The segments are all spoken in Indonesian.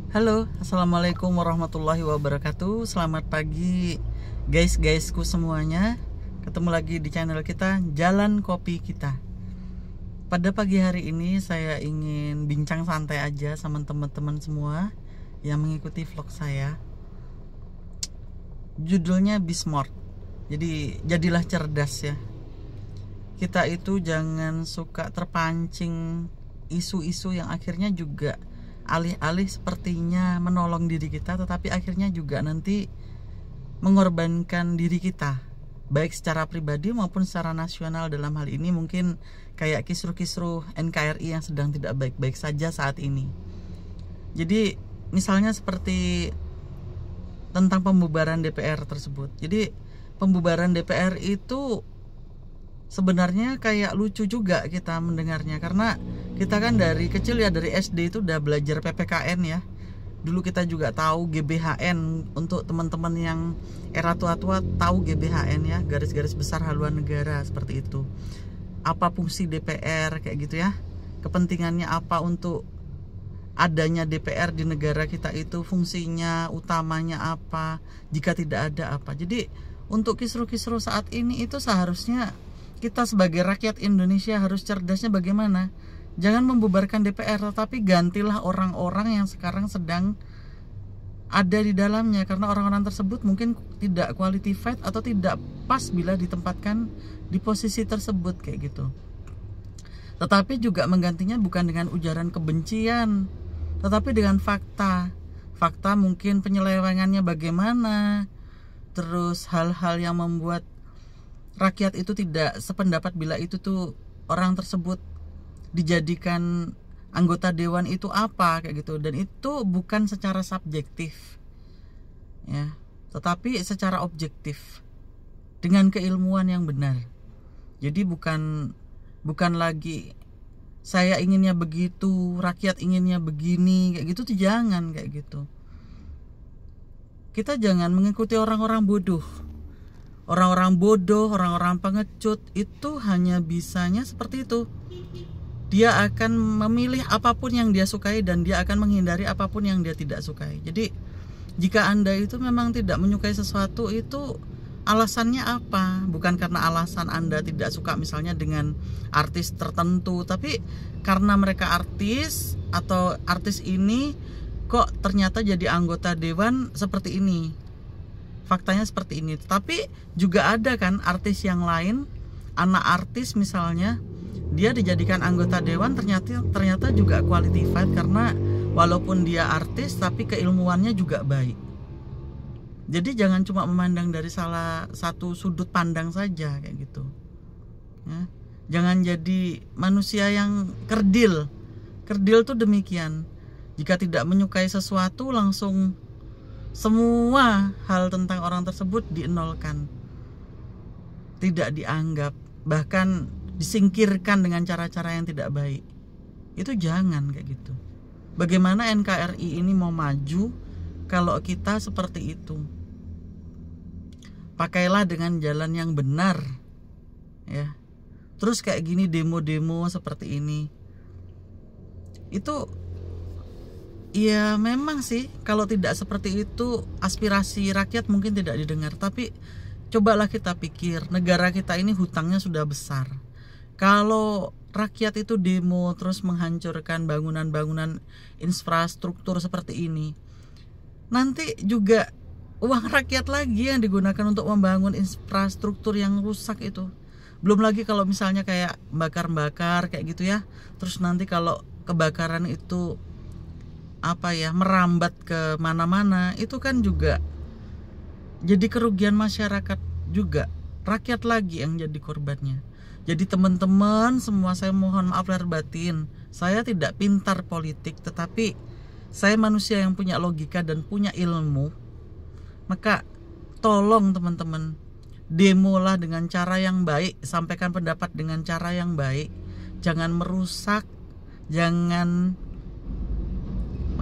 Halo, assalamualaikum warahmatullahi wabarakatuh. Selamat pagi, guysku semuanya. Ketemu lagi di channel kita, Jalan Kopi Kita. Pada pagi hari ini saya ingin bincang santai aja sama teman-teman semua yang mengikuti vlog saya. Judulnya Be Smart. Jadi jadilah cerdas ya. Kita itu jangan suka terpancing isu-isu yang akhirnya juga alih-alih sepertinya menolong diri kita, tetapi akhirnya juga nanti mengorbankan diri kita, baik secara pribadi maupun secara nasional. Dalam hal ini mungkin kayak kisruh-kisruh NKRI yang sedang tidak baik-baik saja saat ini. Jadi misalnya seperti tentang pembubaran DPR tersebut. Jadi pembubaran DPR itu sebenarnya kayak lucu juga kita mendengarnya, karena kita kan dari kecil ya, dari SD itu udah belajar PPKN ya. Dulu kita juga tahu GBHN. Untuk teman-teman yang era tua-tua tahu GBHN ya, garis-garis besar haluan negara, seperti itu. Apa fungsi DPR kayak gitu ya, kepentingannya apa untuk adanya DPR di negara kita itu, fungsinya utamanya apa, jika tidak ada apa. Jadi untuk kisruh-kisruh saat ini itu seharusnya kita sebagai rakyat Indonesia harus cerdasnya bagaimana. Jangan membubarkan DPR, tetapi gantilah orang-orang yang sekarang sedang ada di dalamnya, karena orang-orang tersebut mungkin tidak qualified atau tidak pas bila ditempatkan di posisi tersebut kayak gitu. Tetapi juga menggantinya bukan dengan ujaran kebencian, tetapi dengan fakta. Fakta mungkin penyelewengannya bagaimana, terus hal-hal yang membuat rakyat itu tidak sependapat bila itu tuh orang tersebut dijadikan anggota dewan itu apa kayak gitu. Dan itu bukan secara subjektif ya, tetapi secara objektif dengan keilmuan yang benar. Jadi bukan lagi saya inginnya begitu, rakyat inginnya begini kayak gitu tuh, jangan kayak gitu. Kita jangan mengikuti orang-orang bodoh. Orang-orang bodoh, orang-orang pengecut itu hanya bisanya seperti itu. Dia akan memilih apapun yang dia sukai dan dia akan menghindari apapun yang dia tidak sukai. Jadi jika Anda itu memang tidak menyukai sesuatu, itu alasannya apa? Bukan karena alasan Anda tidak suka misalnya dengan artis tertentu, tapi karena mereka artis, atau artis ini kok ternyata jadi anggota dewan seperti ini. Faktanya seperti ini. Tapi juga ada kan artis yang lain, anak artis misalnya, dia dijadikan anggota dewan ternyata juga qualified, karena walaupun dia artis tapi keilmuannya juga baik. Jadi jangan cuma memandang dari salah satu sudut pandang saja kayak gitu ya. Jangan jadi manusia yang kerdil. Kerdil tuh demikian, jika tidak menyukai sesuatu langsung semua hal tentang orang tersebut dienolkan, tidak dianggap, bahkan disingkirkan dengan cara-cara yang tidak baik. Itu jangan kayak gitu. Bagaimana NKRI ini mau maju kalau kita seperti itu? Pakailah dengan jalan yang benar ya. Terus kayak gini demo-demo seperti ini, itu ya memang sih, kalau tidak seperti itu aspirasi rakyat mungkin tidak didengar. Tapi cobalah kita pikir, negara kita ini hutangnya sudah besar. Kalau rakyat itu demo terus menghancurkan bangunan-bangunan infrastruktur seperti ini, nanti juga uang rakyat lagi yang digunakan untuk membangun infrastruktur yang rusak itu. Belum lagi kalau misalnya kayak bakar-bakar kayak gitu ya, terus nanti kalau kebakaran itu apa ya, merambat ke mana-mana, itu kan juga jadi kerugian masyarakat juga, rakyat lagi yang jadi korbannya. Jadi teman-teman semua, saya mohon maaf lahir batin, saya tidak pintar politik, tetapi saya manusia yang punya logika dan punya ilmu. Maka tolong teman-teman, demolah dengan cara yang baik, sampaikan pendapat dengan cara yang baik, jangan merusak, jangan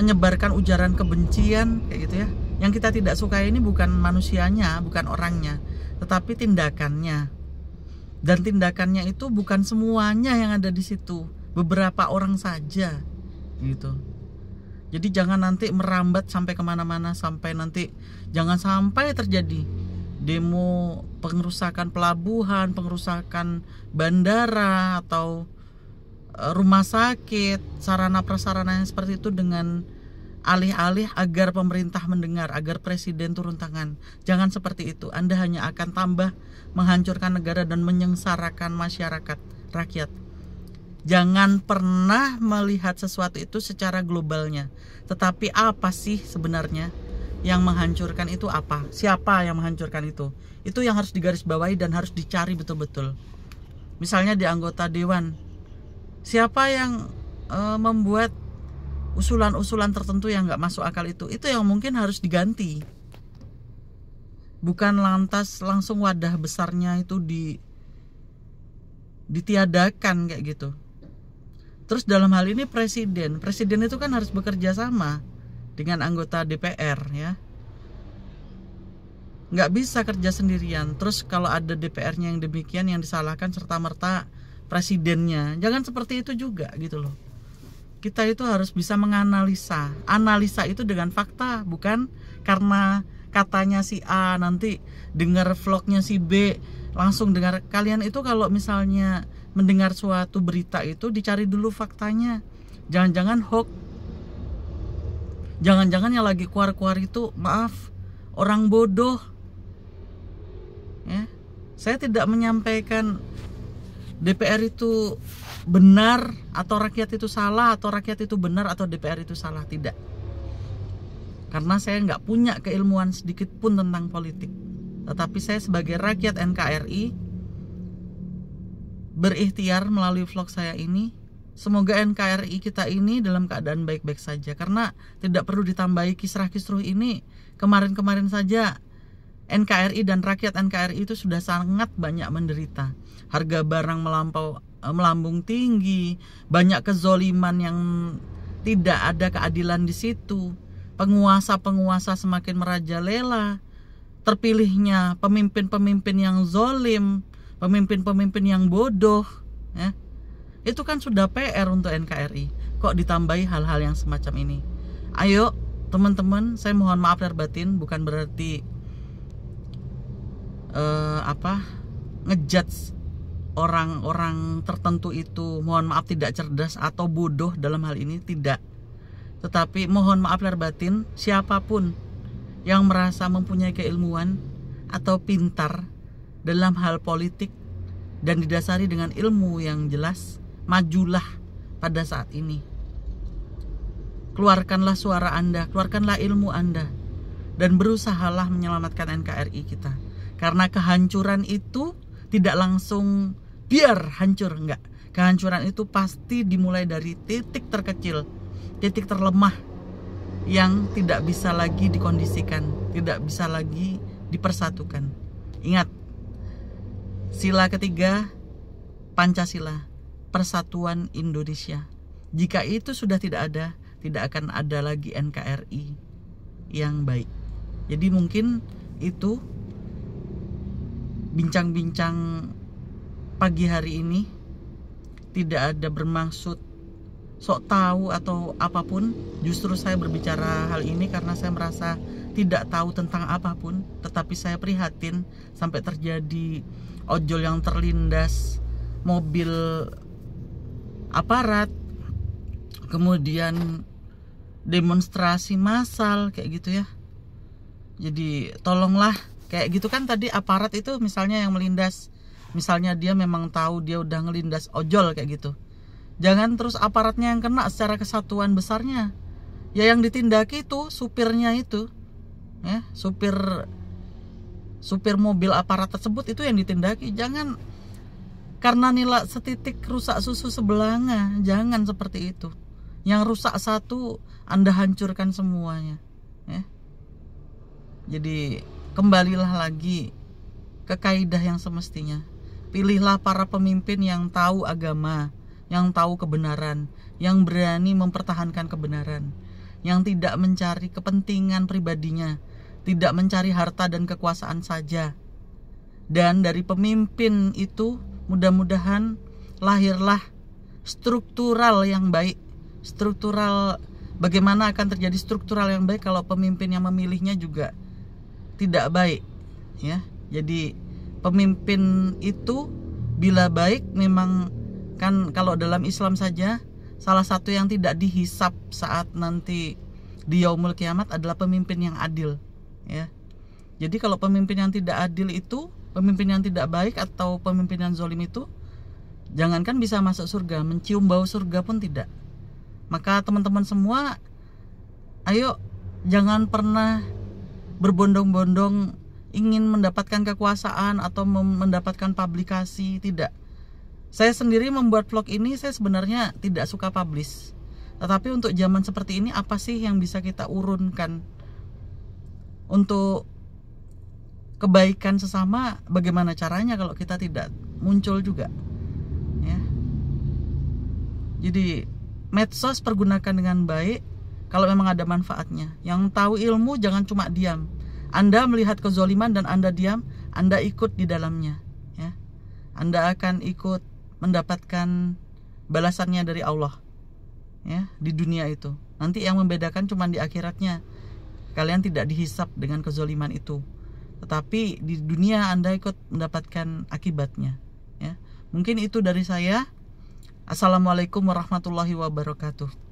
menyebarkan ujaran kebencian kayak gitu ya. Yang kita tidak suka ini bukan manusianya, bukan orangnya, tetapi tindakannya. Dan tindakannya itu bukan semuanya yang ada di situ, beberapa orang saja gitu. Jadi jangan nanti merambat sampai kemana-mana, sampai nanti jangan sampai terjadi demo pengerusakan pelabuhan, pengerusakan bandara atau rumah sakit, sarana prasarana yang seperti itu dengan alih-alih agar pemerintah mendengar, agar presiden turun tangan. Jangan seperti itu. Anda hanya akan tambah menghancurkan negara dan menyengsarakan masyarakat, rakyat. Jangan pernah melihat sesuatu itu secara globalnya. Tetapi apa sih sebenarnya yang menghancurkan itu apa? Siapa yang menghancurkan itu? Itu yang harus digarisbawahi dan harus dicari betul-betul. Misalnya di anggota dewan, siapa yang membuat usulan-usulan tertentu yang nggak masuk akal itu yang mungkin harus diganti. Bukan lantas langsung wadah besarnya itu ditiadakan kayak gitu. Terus dalam hal ini presiden itu kan harus bekerja sama dengan anggota DPR ya. Nggak bisa kerja sendirian. Terus kalau ada DPR-nya yang demikian, yang disalahkan serta-merta presidennya. Jangan seperti itu juga gitu loh. Kita itu harus bisa menganalisa. Analisa itu dengan fakta, bukan karena katanya si A, nanti dengar vlognya si B, langsung dengar. Kalian itu kalau misalnya mendengar suatu berita itu dicari dulu faktanya. Jangan-jangan hoax. Jangan-jangan yang lagi keluar-keluar itu, maaf, orang bodoh. Ya. Saya tidak menyampaikan DPR itu benar atau rakyat itu salah, atau rakyat itu benar atau DPR itu salah, tidak. Karena saya nggak punya keilmuan sedikit pun tentang politik. Tetapi saya sebagai rakyat NKRI berikhtiar melalui vlog saya ini, semoga NKRI kita ini dalam keadaan baik-baik saja. Karena tidak perlu ditambahi kisruh-kisruh ini. Kemarin-kemarin saja NKRI dan rakyat NKRI itu sudah sangat banyak menderita. Harga barang melambung tinggi, banyak kezoliman yang tidak ada keadilan di situ. Penguasa-penguasa semakin merajalela. Terpilihnya pemimpin-pemimpin yang zolim, pemimpin-pemimpin yang bodoh, ya. Itu kan sudah PR untuk NKRI. Kok ditambahi hal-hal yang semacam ini? Ayo teman-teman, saya mohon maaf lahir batin, bukan berarti ngejudge orang-orang tertentu itu, mohon maaf, tidak cerdas atau bodoh dalam hal ini, tidak. Tetapi mohon maaf lahir batin, siapapun yang merasa mempunyai keilmuan atau pintar dalam hal politik dan didasari dengan ilmu yang jelas, majulah pada saat ini. Keluarkanlah suara Anda, keluarkanlah ilmu Anda, dan berusahalah menyelamatkan NKRI kita. Karena kehancuran itu tidak langsung biar hancur, enggak. Kehancuran itu pasti dimulai dari titik terkecil, titik terlemah yang tidak bisa lagi dikondisikan, tidak bisa lagi dipersatukan. Ingat, sila ketiga Pancasila, Persatuan Indonesia. Jika itu sudah tidak ada, tidak akan ada lagi NKRI yang baik. Jadi mungkin itu bincang-bincang pagi hari ini, tidak ada bermaksud sok tahu atau apapun. Justru saya berbicara hal ini karena saya merasa tidak tahu tentang apapun, tetapi saya prihatin sampai terjadi ojol yang terlindas mobil aparat, kemudian demonstrasi massal kayak gitu ya. Jadi tolonglah, kayak gitu kan tadi aparat itu misalnya yang melindas, misalnya dia memang tahu dia udah ngelindas ojol kayak gitu, jangan terus aparatnya yang kena secara kesatuan besarnya. Ya yang ditindaki itu supirnya itu, ya, supir mobil aparat tersebut itu yang ditindaki. Jangan karena nilai setitik rusak susu sebelanga, jangan seperti itu. Yang rusak satu Anda hancurkan semuanya, ya. Jadi kembalilah lagi ke kaidah yang semestinya. Pilihlah para pemimpin yang tahu agama, yang tahu kebenaran, yang berani mempertahankan kebenaran, yang tidak mencari kepentingan pribadinya, tidak mencari harta dan kekuasaan saja. Dan dari pemimpin itu mudah-mudahan lahirlah struktural yang baik, struktural bagaimana akan terjadi struktural yang baik kalau pemimpin yang memilihnya juga tidak baik, ya. Jadi pemimpin itu bila baik memang kan, kalau dalam Islam saja salah satu yang tidak dihisap saat nanti di yaumul kiamat adalah pemimpin yang adil, ya. Jadi kalau pemimpin yang tidak adil itu, pemimpin yang tidak baik atau pemimpin yang zalim itu, jangankan bisa masuk surga, mencium bau surga pun tidak. Maka teman-teman semua, ayo jangan pernah berbondong-bondong ingin mendapatkan kekuasaan atau mendapatkan publikasi, tidak. Saya sendiri membuat vlog ini, saya sebenarnya tidak suka publish. Tetapi untuk zaman seperti ini, apa sih yang bisa kita urunkan untuk kebaikan sesama? Bagaimana caranya kalau kita tidak muncul juga, ya. Jadi medsos pergunakan dengan baik kalau memang ada manfaatnya. Yang tahu ilmu jangan cuma diam. Anda melihat kezoliman dan Anda diam, Anda ikut di dalamnya, ya. Anda akan ikut mendapatkan balasannya dari Allah, ya, di dunia itu. Nanti yang membedakan cuma di akhiratnya. Kalian tidak dihisap dengan kezoliman itu, tetapi di dunia Anda ikut mendapatkan akibatnya, ya. Mungkin itu dari saya. Assalamualaikum warahmatullahi wabarakatuh.